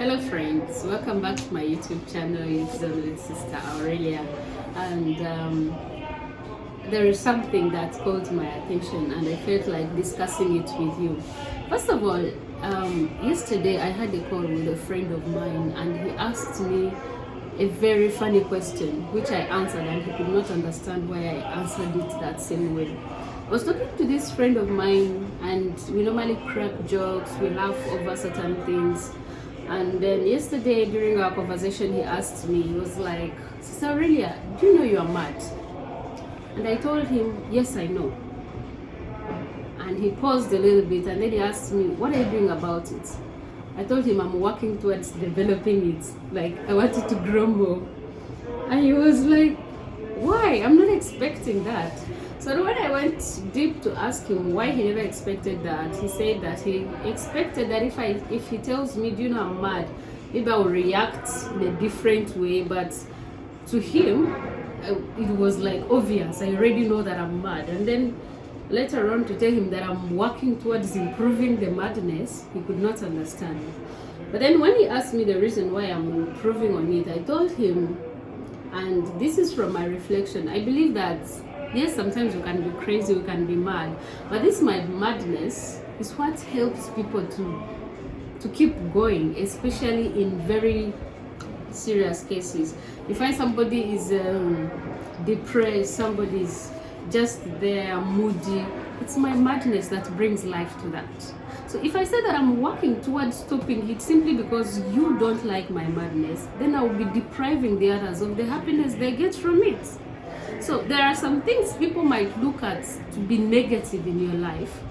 Hello friends, welcome back to my YouTube channel. It's the little sister Aurelia, and there is something that caught my attention and I felt like discussing it with you. First of all, yesterday I had a call with a friend of mine and he asked me a very funny question which I answered, and he could not understand why I answered it that same way. I was talking to this friend of mine and we normally crack jokes, we laugh over certain things. And then yesterday during our conversation, he asked me, he was like, Sister Aurelia, do you know you are mad? And I told him, yes, I know. And he paused a little bit and then he asked me, what are you doing about it? I told him I'm working towards developing it. Like, I want it to grow more. And he was like, why? I'm not expecting that. So when I went deep to ask him why he never expected that, he said that he expected that if he tells me, do you know I'm mad, maybe I will react in a different way. But to him, it was like obvious. I already know that I'm mad. And then later on to tell him that I'm working towards improving the madness, he could not understand. But then when he asked me the reason why I'm improving on it, I told him, and this is from my reflection, I believe that yes, sometimes we can be crazy, we can be mad, but this my madness is what helps people to keep going, especially in very serious cases. You find somebody is depressed, somebody is just there, moody. It's my madness that brings life to that. So if I say that I'm working towards stopping it simply because you don't like my madness, then I will be depriving the others of the happiness they get from it. So there are some things people might look at to be negative in your life,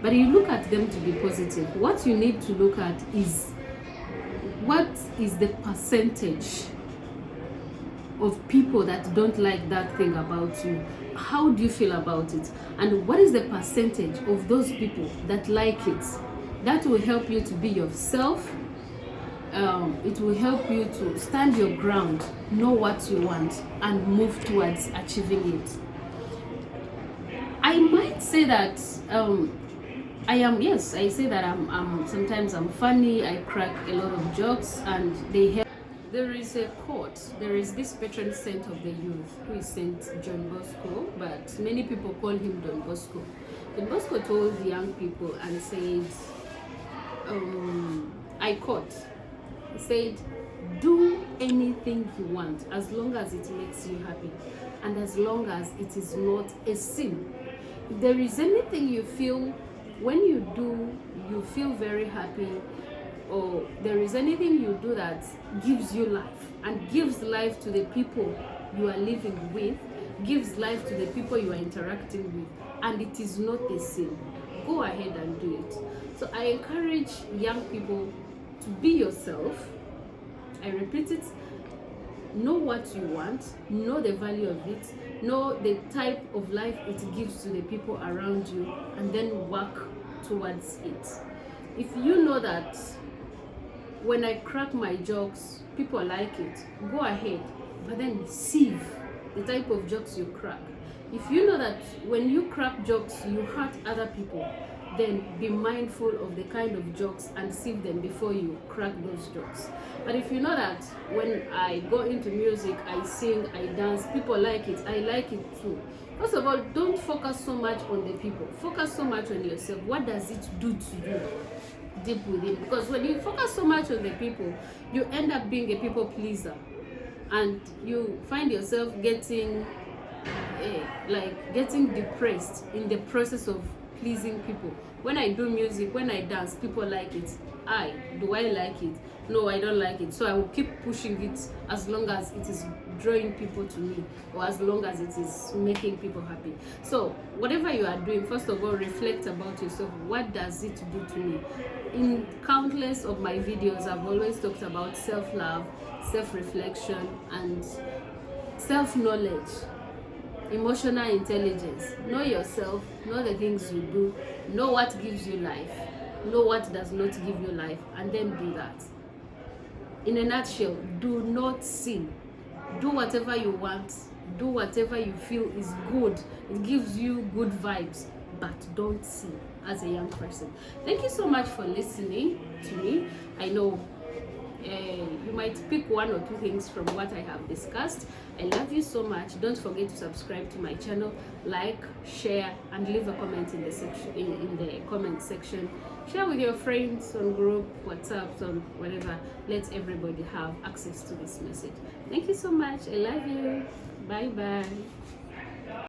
but you look at them to be positive. What you need to look at is what is the percentage of people that don't like that thing about you. How do you feel about it? And what is the percentage of those people that like it? That will help you to be yourself. It will help you to stand your ground, know what you want, and move towards achieving it. I might say that I say that I'm sometimes I'm funny, I crack a lot of jokes, and they help. There is a quote, there is this patron saint of the youth who is Saint John Bosco, but many people call him Don Bosco. Don Bosco told the young people and said, I quote, he said, do anything you want as long as it makes you happy and as long as it is not a sin. If there is anything you feel when you do, you feel very happy, or there is anything you do that gives you life and gives life to the people you are living with, gives life to the people you are interacting with, and it is not a sin, go ahead and do it. So I encourage young people to be yourself. I repeat it, know what you want, know the value of it, know the type of life it gives to the people around you, and then work towards it. If you know that when I crack my jokes, people like it, go ahead, but then sieve the type of jokes you crack. If you know that when you crack jokes, you hurt other people, then be mindful of the kind of jokes and sieve them before you crack those jokes. But if you know that when I go into music, I sing, I dance, people like it, I like it too. First of all, don't focus so much on the people. Focus so much on yourself. What does it do to you deep within? Because when you focus so much on the people, you end up being a people pleaser. And you find yourself getting depressed in the process of pleasing people. When I do music, when I dance, people like it. Do I like it? No, I don't like it. So I will keep pushing it as long as it is drawing people to me, or as long as it is making people happy. So whatever you are doing, first of all, reflect about yourself. What does it do to me? In countless of my videos, I've always talked about self-love, self-reflection, and self-knowledge. Emotional intelligence. Know yourself, know the things you do, know what gives you life, know what does not give you life, and then do that. In a nutshell, do not sin. Do whatever you want, do whatever you feel is good, it gives you good vibes, but don't sin as a young person. Thank you so much for listening to me. I know you might pick one or two things from what I have discussed. I love you so much. Don't forget to subscribe to my channel, like, share, and leave a comment in the section, in the comment section. Share with your friends on group, WhatsApp, on whatever. Let everybody have access to this message. Thank you so much. I love you. Bye bye.